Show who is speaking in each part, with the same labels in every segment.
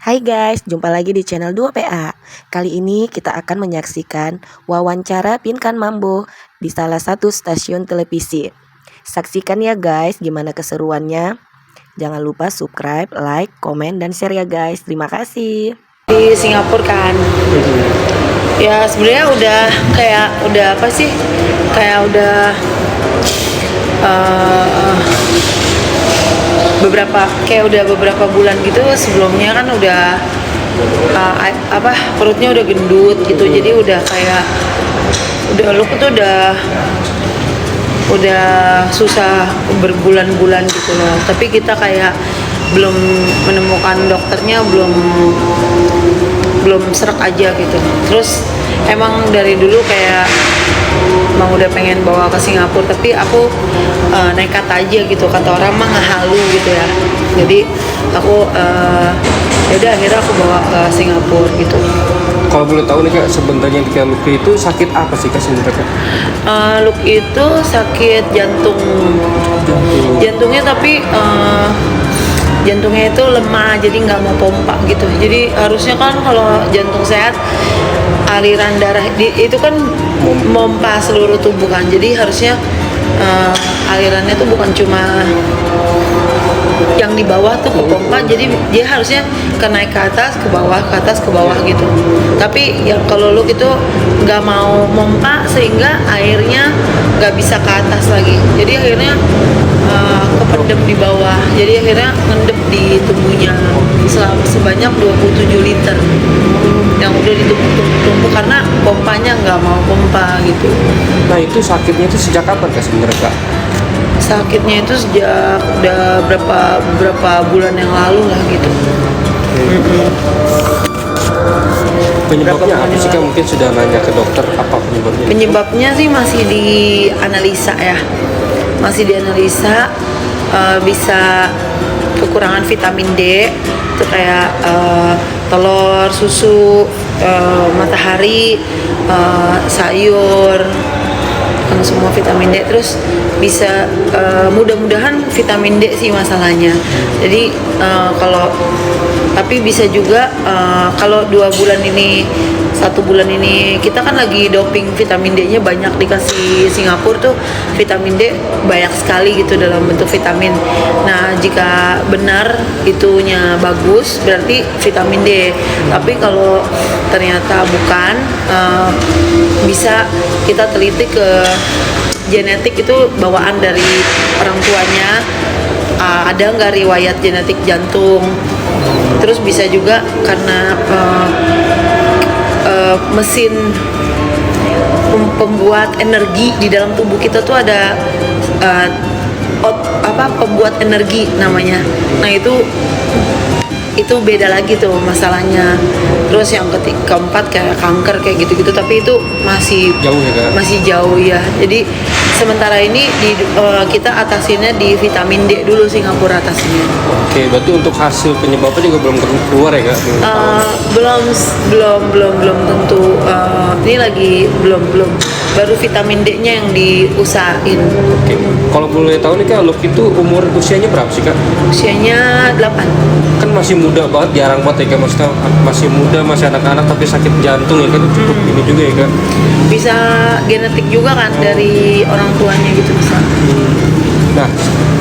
Speaker 1: Hai guys, jumpa lagi di channel 2PA. Kali ini kita akan menyaksikan wawancara Pinkan Mambo di salah satu stasiun televisi. Saksikan ya guys gimana keseruannya. Jangan lupa subscribe, like, komen, dan share ya guys. Terima kasih.
Speaker 2: Di Singapura kan, ya sebenarnya udah apa sih, kayak udah eh, beberapa bulan gitu. Sebelumnya kan udah perutnya udah gendut gitu, jadi udah kayak look tuh udah susah berbulan-bulan gitu loh. Tapi kita kayak belum menemukan dokternya, belum serak aja gitu. Terus emang dari dulu kayak emang udah pengen bawa ke Singapura, tapi aku nekat aja gitu, kata orang mah ngehalu gitu ya. Jadi aku yaudah akhirnya aku bawa ke Singapura gitu.
Speaker 3: Kalau boleh tahu nih Kak, sebenarnya ketika Lutfi itu sakit apa sih Kak sebenarnya Kak?
Speaker 2: Luke itu sakit jantungnya, tapi jantungnya itu lemah, jadi nggak mau pompa gitu. Jadi harusnya kan kalau jantung sehat, aliran darah itu kan mompa seluruh tubuh kan. Jadi harusnya alirannya tuh bukan cuma yang di bawah tuh ke pompa, jadi dia harusnya naik ke atas, ke bawah, ke atas, ke bawah gitu. Tapi ya kalau lu itu nggak mau mompa, sehingga airnya nggak bisa ke atas lagi. Jadi akhirnya kependem di bawah. Jadi akhirnya ngendep di tubuhnya sebanyak 27 liter yang udah ditumpuk-tumpuk karena pompanya nggak mau pompa gitu.
Speaker 3: Nah itu sakitnya itu sejak kapan Kak sebenarnya Kak?
Speaker 2: Sakitnya itu sejak udah beberapa bulan yang lalu lah gitu.
Speaker 3: Penyebabnya apa sih Kak? Mungkin sudah nanya ke dokter apa penyebabnya?
Speaker 2: Penyebabnya sih masih dianalisa ya, masih dianalisa. Bisa kekurangan vitamin D itu kayak telur, susu, matahari, sayur, semua vitamin D. Terus bisa mudah-mudahan vitamin D sih masalahnya. Jadi tapi bisa juga kalau 1 bulan ini kita kan lagi doping vitamin D-nya banyak, dikasih Singapura tuh vitamin D banyak sekali gitu dalam bentuk vitamin. Nah jika benar itunya bagus berarti vitamin D. Tapi kalau ternyata bukan, bisa kita teliti ke genetik, itu bawaan dari orang tuanya. Ada nggak riwayat genetik jantung. Terus bisa juga karena mesin pembuat energi di dalam tubuh kita tuh ada pembuat energi namanya. Nah itu beda lagi tuh masalahnya. Terus yang keempat kayak kanker kayak gitu-gitu, tapi itu masih
Speaker 3: Jauh ya Kak?
Speaker 2: Masih jauh ya. Jadi sementara ini kita atasinnya di vitamin D dulu, Singapura atasinnya.
Speaker 3: Oke, berarti untuk hasil penyebabnya juga belum keluar ya Kak?
Speaker 2: Belum tentu. Ini lagi belum baru vitamin D-nya yang diusahain.
Speaker 3: Oke, kalau boleh tahu nih Kak, Lutfi itu usianya berapa sih Kak?
Speaker 2: Usianya 8.
Speaker 3: Kan masih muda banget, jarang banget ya Kak, maksudnya masih muda, masih anak-anak tapi sakit jantung ya kan, itu cukup ini juga ya Kak.
Speaker 2: Bisa genetik juga kan dari orang tuanya gitu bisa.
Speaker 3: Nah,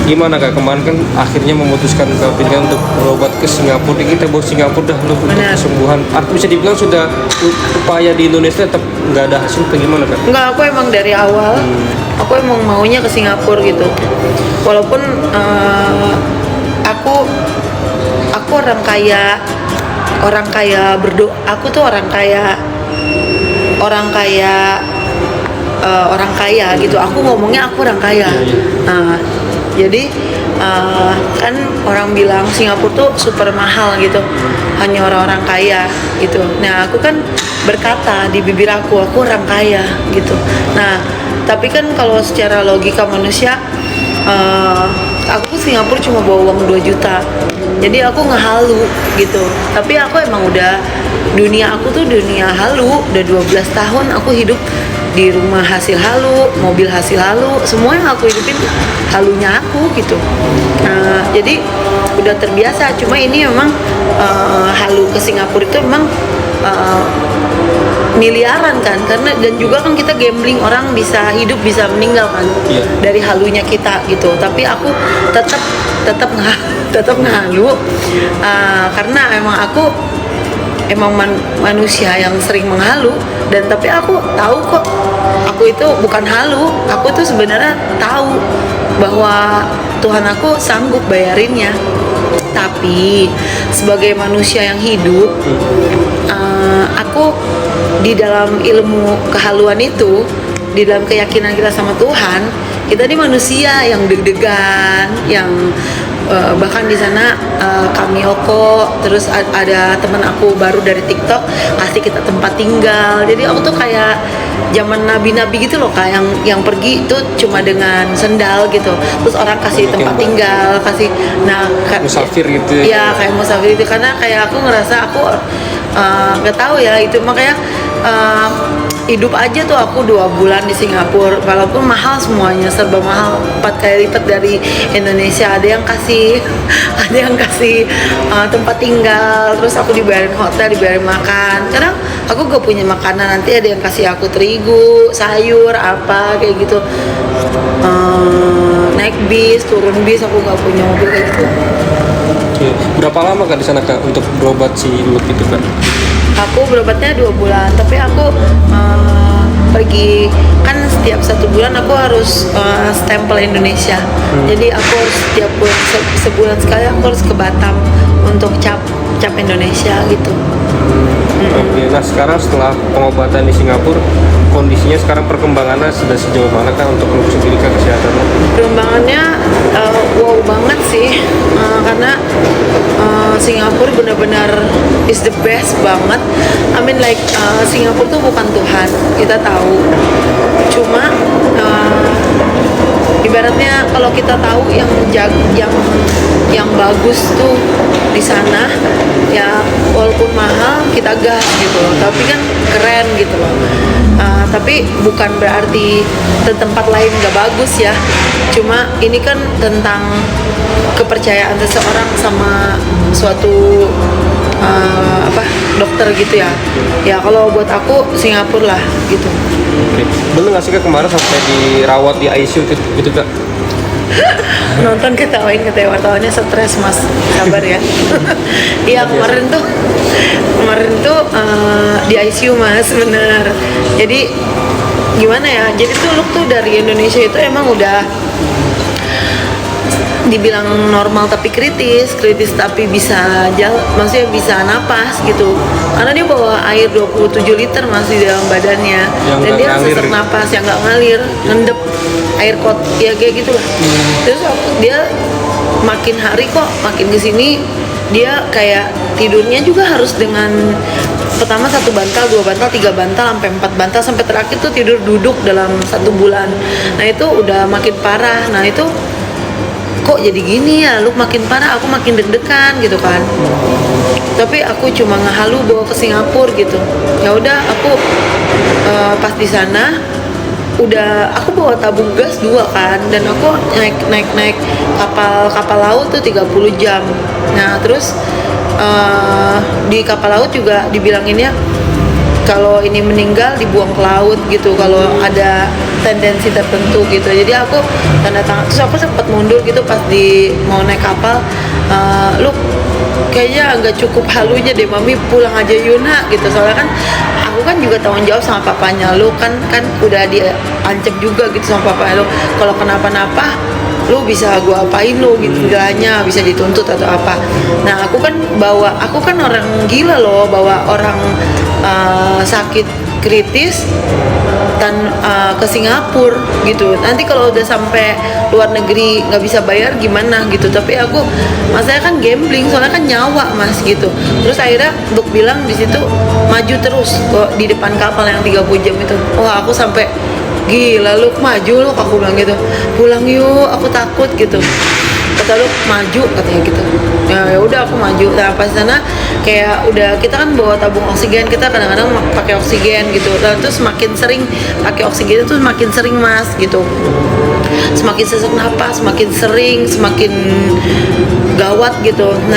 Speaker 3: gimana Kak, kemarin kan akhirnya memutuskan ke Pinkan untuk berobat ke Singapura. Kita bawa Singapura dah untuk kesembuhan. Artinya bisa dibilang sudah upaya di Indonesia tetap nggak ada hasil atau gimana Kak?
Speaker 2: Enggak, aku emang dari awal aku emang maunya ke Singapura gitu. Walaupun aku orang kaya berdoa. Aku tuh orang kaya gitu. Aku ngomongnya aku orang kaya. Nah, jadi kan orang bilang Singapura tuh super mahal gitu, hanya orang-orang kaya gitu. Nah aku kan berkata di bibir aku orang kaya gitu. Nah tapi kan kalau secara logika manusia, aku ke Singapura cuma bawa uang 2 juta. Jadi aku ngehalu gitu. Tapi aku emang udah, dunia aku tuh dunia halu. Udah 12 tahun aku hidup di rumah hasil halu, mobil hasil halu, semua yang aku hidupin halunya aku gitu. Jadi udah terbiasa. Cuma ini memang halu ke Singapura itu memang miliaran kan, karena dan juga kan kita gambling, orang bisa hidup bisa meninggal kan.
Speaker 3: Iya.
Speaker 2: Dari halunya kita gitu. Tapi aku tetap ngehalu karena emang manusia yang sering menghalu, dan tapi aku tahu kok aku itu bukan halu, aku tuh sebenarnya tahu bahwa Tuhan aku sanggup bayarinnya. Tapi sebagai manusia yang hidup, aku di dalam ilmu kehaluan itu, di dalam keyakinan kita sama Tuhan, kita ini manusia yang deg-degan, yang bahkan di sana kami Oko, terus ada teman aku baru dari TikTok kasih kita tempat tinggal. Jadi aku tuh kayak zaman nabi-nabi gitu loh, kayak yang pergi itu cuma dengan sendal gitu, terus orang kasih
Speaker 3: Mungkin
Speaker 2: tempat tinggal, kasih
Speaker 3: musafir gitu
Speaker 2: ya kayak musafir itu. Karena kayak aku ngerasa aku nggak tahu ya, itu makanya hidup aja tuh aku 2 bulan di Singapura, walaupun mahal semuanya, serba mahal, 4 kali lipat dari Indonesia. Ada yang kasih tempat tinggal, terus aku dibayarin hotel, dibayarin makan. Kadang aku gak punya makanan, nanti ada yang kasih aku terigu, sayur, apa kayak gitu. Naik bis, turun bis, aku gak punya mobil kayak gitu.
Speaker 3: Oke. Berapa lama Kak di sana Kak untuk berobat si Lut itu Kak?
Speaker 2: Aku berobatnya 2 bulan, tapi aku pergi kan setiap 1 bulan aku harus stempel Indonesia. Jadi aku harus setiap bulan, sebulan sekali aku harus ke Batam untuk cap Indonesia gitu.
Speaker 3: Oke, nah sekarang setelah pengobatan di Singapura, kondisinya sekarang perkembangannya sudah sejauh mana Kak untuk Lut sendiri Kak kesehatannya?
Speaker 2: Perkembangannya wow banget sih, karena Singapura benar-benar is the best banget. I mean like Singapura tuh bukan Tuhan, kita tahu. Cuma ibaratnya kalau kita tahu yang bagus tuh di sana, ya walaupun mahal kita gas gitu loh, tapi kan keren gitu loh. Tapi bukan berarti tempat lain gak bagus ya. Cuma ini kan tentang kepercayaan seseorang sama suatu dokter gitu ya. Ya kalau buat aku Singapura lah gitu.
Speaker 3: Oke. Bener nggak sih Kak kemarin sampai dirawat di ICU gitu Kak?
Speaker 2: Nonton ketawain wartawannya stres mas, sabar ya. Iya kemarin tuh di ICU mas, bener. Jadi gimana ya, jadi tuh Luke tuh dari Indonesia itu emang udah dibilang normal tapi kritis tapi bisa maksudnya bisa napas gitu, karena dia bawa air 27 liter masih di dalam badannya, dan dia sesak napas yang nggak ngalir, ngendep air kot ya kayak gitulah. Terus dia makin hari kok makin kesini dia kayak tidurnya juga harus dengan pertama 1 bantal, 2 bantal, 3 bantal, sampai 4 bantal, sampai terakhir tuh tidur duduk dalam 1 bulan. Nah itu udah makin parah. Nah itu kok jadi gini ya, lu makin parah, aku makin deg-degan gitu kan. Tapi aku cuma ngehalu bawa ke Singapura gitu. Ya udah aku pas di sana udah aku bawa tabung gas 2 kan, dan aku naik kapal laut tuh 30 jam. Nah terus di kapal laut juga dibilanginnya kalau ini meninggal dibuang ke laut gitu, kalau ada tendensi tertentu gitu. Jadi aku tanda tangan, terus aku sempat mundur gitu pas mau naik kapal. Lu kayaknya agak cukup halunya deh mami, pulang aja Yuna gitu. Soalnya kan aku kan juga tanggung jawab sama papanya lu, kan udah diancam juga gitu sama papanya lu, kalau kenapa-napa lu bisa gua apain lu gitu, istilahnya bisa dituntut atau apa. Nah aku kan orang gila loh, bawa orang sakit kritis ke Singapura gitu. Nanti kalau udah sampai luar negeri nggak bisa bayar gimana gitu. Tapi aku masanya kan gambling, soalnya kan nyawa mas gitu. Terus akhirnya Duk bilang di situ maju terus kok di depan kapal yang 30 jam itu. Wah aku sampai gila, lu maju lu, aku bilang gitu, pulang yuk aku takut gitu. Kata lu maju katanya gitu. Ya udah aku maju. Nah pas sana kayak udah kita kan bawa tabung oksigen, kita kadang-kadang pakai oksigen gitu. Dan terus semakin sering pakai oksigen itu semakin sering mas gitu. Semakin sesak napas, semakin sering, semakin gawat gitu. Nah